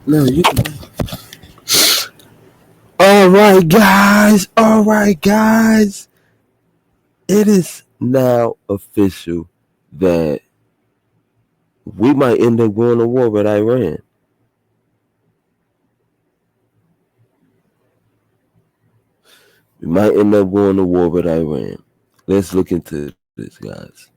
No, you can. All right, guys. All right, guys. It is now official that we might end up going to war with Iran. We might end up going to war with Iran. Let's look into this, guys.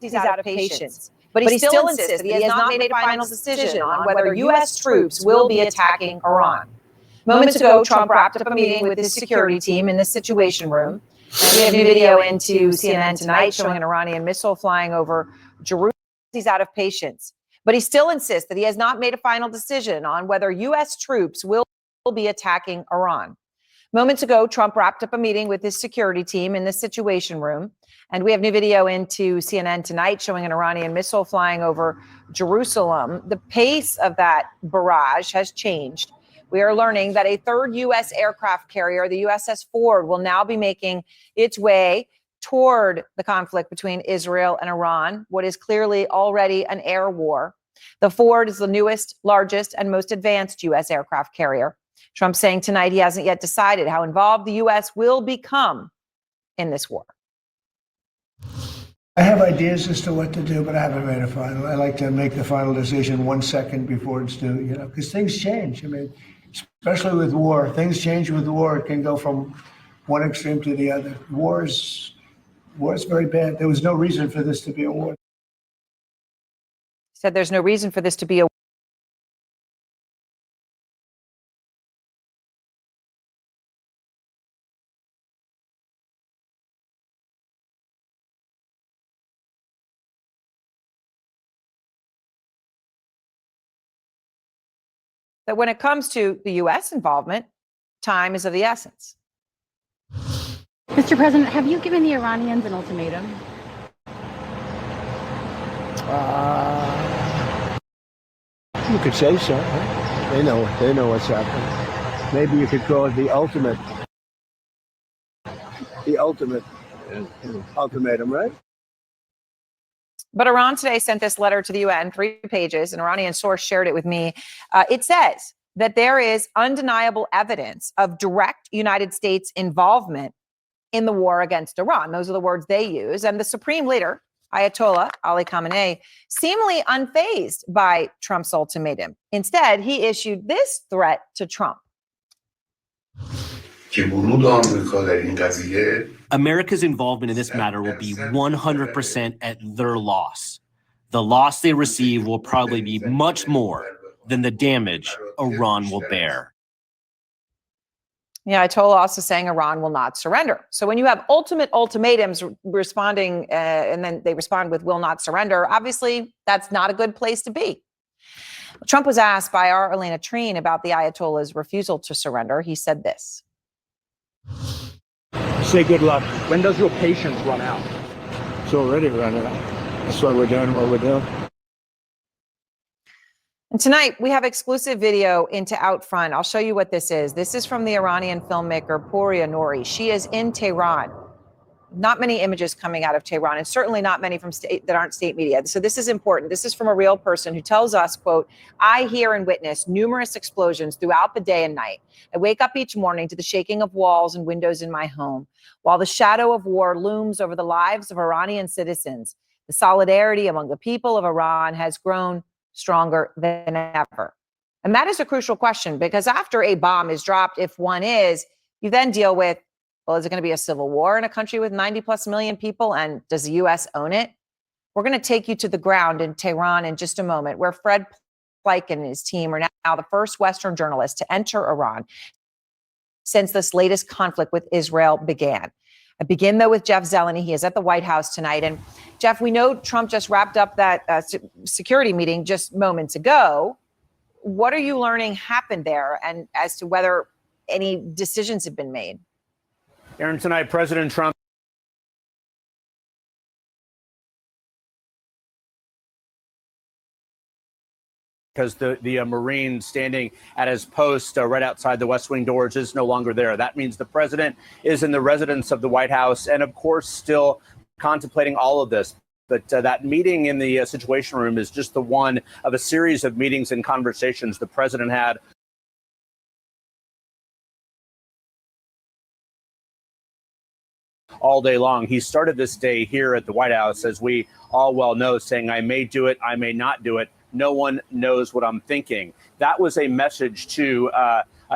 He's out of patience, but he still insists that he has not made a final decision on whether U.S. troops will be attacking Iran. Moments ago, Trump wrapped up a meeting with his security team in the Situation Room. We have new video into CNN tonight showing an Iranian missile flying over Jerusalem. He's out of patience, but he still insists that he has not made a final decision on whether U.S. troops will be attacking Iran. Moments ago, Trump wrapped up a meeting with his security team in the Situation Room. And we have new video into CNN tonight showing an Iranian missile flying over Jerusalem. The pace of that barrage has changed. We are learning that a third U.S. aircraft carrier, the USS Ford, will now be making its way toward the conflict between Israel and Iran, what is clearly already an air war. The Ford is the newest, largest, and most advanced U.S. aircraft carrier. Trump saying tonight he hasn't yet decided how involved the U.S. will become in this war. I have ideas as to what to do, but I haven't made a final. I like to make the final decision 1 second before it's due, because things change. I mean, especially with war, things change with war. It can go from one extreme to the other. War is very bad. There was no reason for this to be a war. He said there's no reason for this to be a that when it comes to the U.S. involvement, time is of the essence. Mr. President, have you given the Iranians an ultimatum? You could say so. Right? They know what's happening. Maybe you could call it the ultimate ultimatum, right? But Iran today sent this letter to the UN, 3 pages. An Iranian source shared it with me. It says that there is undeniable evidence of direct United States involvement in the war against Iran. Those are the words they use. And the supreme leader, Ayatollah Ali Khamenei, seemingly unfazed by Trump's ultimatum. Instead, he issued this threat to Trump. America's involvement in this matter will be 100% at their loss. The loss they receive will probably be much more than the damage Iran will bear. Yeah, Ayatollah also saying Iran will not surrender. So when you have ultimate ultimatums responding, and then they respond with will not surrender, obviously that's not a good place to be. Trump was asked by our Elena Treen about the Ayatollah's refusal to surrender. He said this. Say good luck. When does your patience run out? It's already running out. That's why we're doing what we're doing. And tonight we have exclusive video into Outfront. I'll show you what this is. This is from the Iranian filmmaker Pouria Nouri. She is in Tehran. Not many images coming out of Tehran, and certainly not many from state that aren't state media. So this is important. This is from a real person who tells us, quote, I hear and witness numerous explosions throughout the day and night. I wake up each morning to the shaking of walls and windows in my home. While the shadow of war looms over the lives of Iranian citizens, the solidarity among the people of Iran has grown stronger than ever. And that is a crucial question, because after a bomb is dropped, if one is, you then deal with, well, is it going to be a civil war in a country with 90 plus million people? And does the U.S. own it? We're going to take you to the ground in Tehran in just a moment, where Fred Pleitgen and his team are now the first Western journalists to enter Iran since this latest conflict with Israel began. I begin, though, with Jeff Zeleny. He is at the White House tonight. And Jeff, we know Trump just wrapped up that security meeting just moments ago. What are you learning happened there, and as to whether any decisions have been made? Aaron, tonight, President Trump because the Marine standing at his post right outside the West Wing doors is no longer there. That means the president is in the residence of the White House and, of course, still contemplating all of this. But that meeting in the Situation Room is just the one of a series of meetings and conversations the president had all day long. He started this day here at the White House, as we all well know, saying, I may do it, I may not do it. No one knows what I'm thinking. That was a message to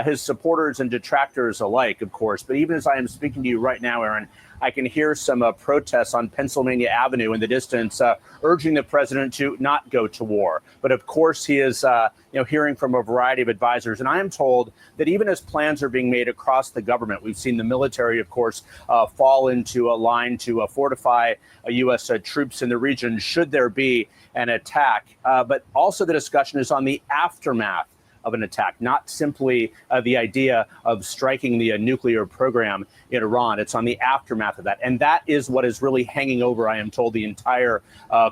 his supporters and detractors alike, of course. But even as I am speaking to you right now, Aaron, I can hear some protests on Pennsylvania Avenue in the distance, urging the president to not go to war. But of course, he is hearing from a variety of advisors. And I am told that even as plans are being made across the government, we've seen the military, of course, fall into a line to fortify U.S. Troops in the region should there be an attack. But also the discussion is on the aftermath of an attack, not simply the idea of striking the nuclear program in Iran. It's on the aftermath of that. And that is what is really hanging over, I am told, the entire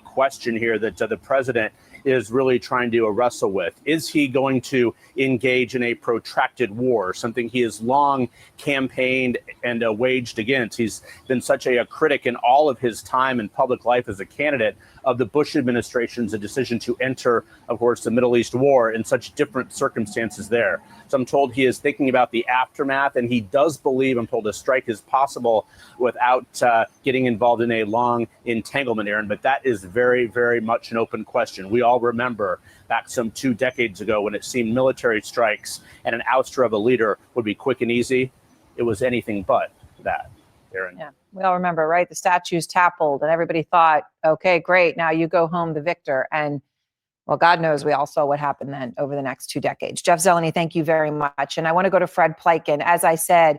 question here that the president is really trying to wrestle with. Is he going to engage in a protracted war, something he has long campaigned and waged against? He's been such a critic in all of his time in public life as a candidate of the Bush administration's decision to enter, of course, the Middle East war in such different circumstances there. So I'm told he is thinking about the aftermath, and he does believe, I'm told, a strike is possible without getting involved in a long entanglement, Aaron. But that is very, very much an open question. We all remember back some 2 decades ago when it seemed military strikes and an ouster of a leader would be quick and easy. It was anything but that, Aaron. Yeah, we all remember, right? The statues toppled and everybody thought, okay, great. Now you go home the victor. And well, God knows we all saw what happened then over the next 2 decades. Jeff Zeleny, thank you very much. And I want to go to Fred Pleitgen. As I said,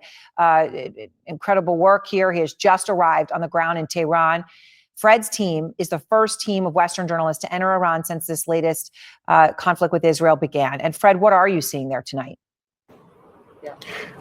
incredible work here. He has just arrived on the ground in Tehran. Fred's team is the first team of Western journalists to enter Iran since this latest conflict with Israel began. And Fred, what are you seeing there tonight?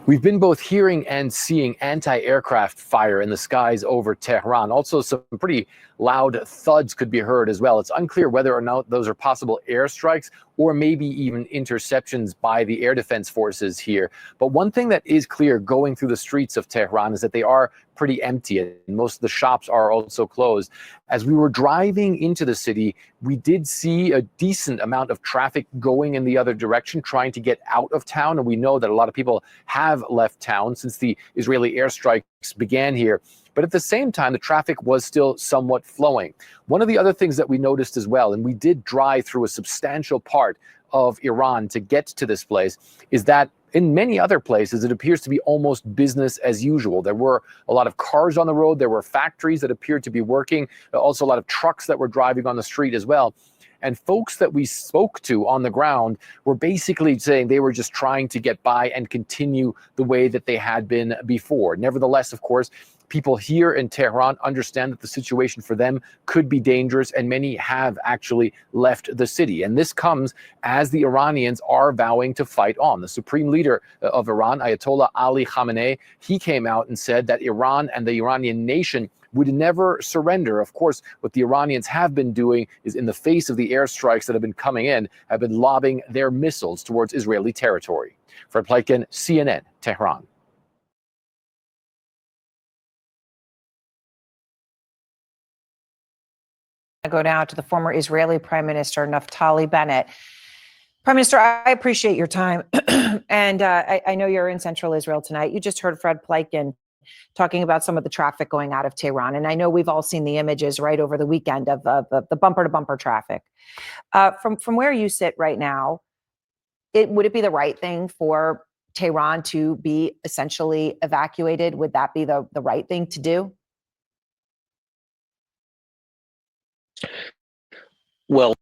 We've been both hearing and seeing anti-aircraft fire in the skies over Tehran. Also, some pretty loud thuds could be heard as well. It's unclear whether or not those are possible airstrikes or maybe even interceptions by the air defense forces here. But one thing that is clear going through the streets of Tehran is that they are pretty empty, and most of the shops are also closed. As we were driving into the city, we did see a decent amount of traffic going in the other direction, trying to get out of town. And we know that a lot of people have left town since the Israeli airstrikes began here. But at the same time, the traffic was still somewhat flowing. One of the other things that we noticed as well, and we did drive through a substantial part of Iran to get to this place, is that in many other places, it appears to be almost business as usual. There were a lot of cars on the road. There were factories that appeared to be working. Also, a lot of trucks that were driving on the street as well. And folks that we spoke to on the ground were basically saying they were just trying to get by and continue the way that they had been before. Nevertheless, of course, people here in Tehran understand that the situation for them could be dangerous, and many have actually left the city. And this comes as the Iranians are vowing to fight on. The supreme leader of Iran, Ayatollah Ali Khamenei, he came out and said that Iran and the Iranian nation would never surrender. Of course, what the Iranians have been doing is, in the face of the airstrikes that have been coming in, have been lobbing their missiles towards Israeli territory. Fred Pleitgen, CNN, Tehran. I go now to the former Israeli Prime Minister, Naftali Bennett. Prime Minister, I appreciate your time. And I know you're in central Israel tonight. You just heard Fred Pleitgen talking about some of the traffic going out of Tehran. And I know we've all seen the images right over the weekend of the bumper-to-bumper traffic. From where you sit right now, would it be the right thing for Tehran to be essentially evacuated? Would that be the right thing to do? Well,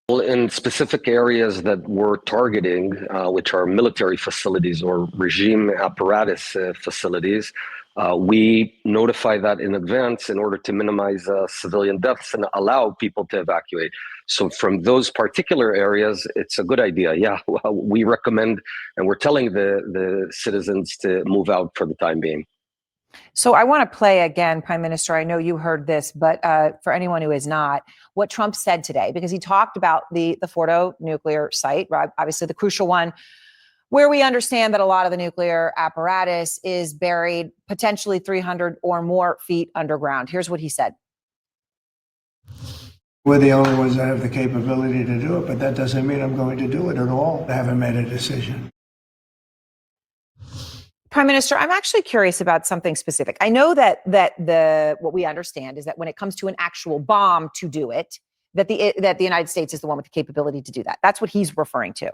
in specific areas that we're targeting, which are military facilities or regime apparatus facilities, we notify that in advance in order to minimize civilian deaths and allow people to evacuate. So from those particular areas, it's a good idea. Yeah, we recommend, and we're telling the citizens to move out for the time being. So I want to play again, Prime Minister. I know you heard this, but for anyone who is not, what Trump said today, because he talked about the Fordo nuclear site, right? Obviously the crucial one, where we understand that a lot of the nuclear apparatus is buried potentially 300 or more feet underground. Here's what he said. We're the only ones that have the capability to do it, but that doesn't mean I'm going to do it at all. I haven't made a decision. Prime Minister, I'm actually curious about something specific. I know that what we understand is that when it comes to an actual bomb to do it, that the United States is the one with the capability to do that. That's what he's referring to.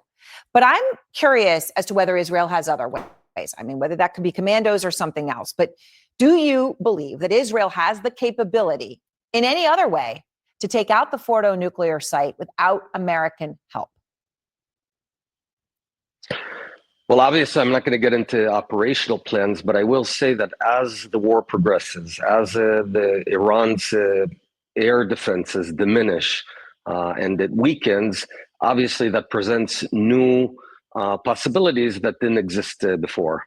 But I'm curious as to whether Israel has other ways. I mean, whether that could be commandos or something else. But do you believe that Israel has the capability in any other way to take out the Fordo nuclear site without American help? Well, obviously, I'm not going to get into operational plans, but I will say that as the war progresses, as Iran's air defenses diminish and it weakens, obviously that presents new possibilities that didn't exist before.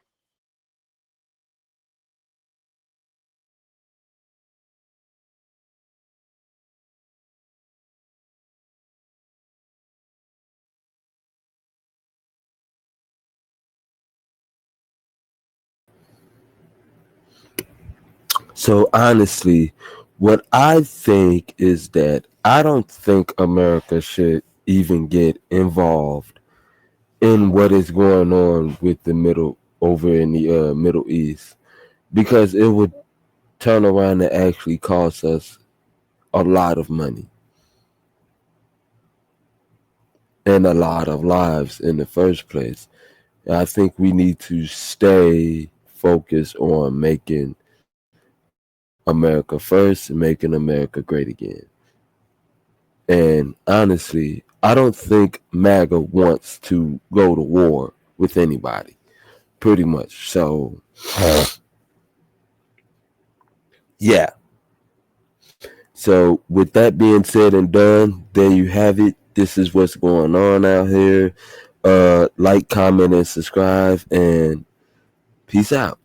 So honestly, what I think is that I don't think America should even get involved in what is going on with the Middle East, because it would turn around and actually cost us a lot of money and a lot of lives in the first place. And I think we need to stay focused on making America first and making America great again. And honestly, I don't think MAGA wants to go to war with anybody, pretty much. So, yeah. So, with that being said and done, there you have it. This is what's going on out here. Like, comment, and subscribe, and peace out.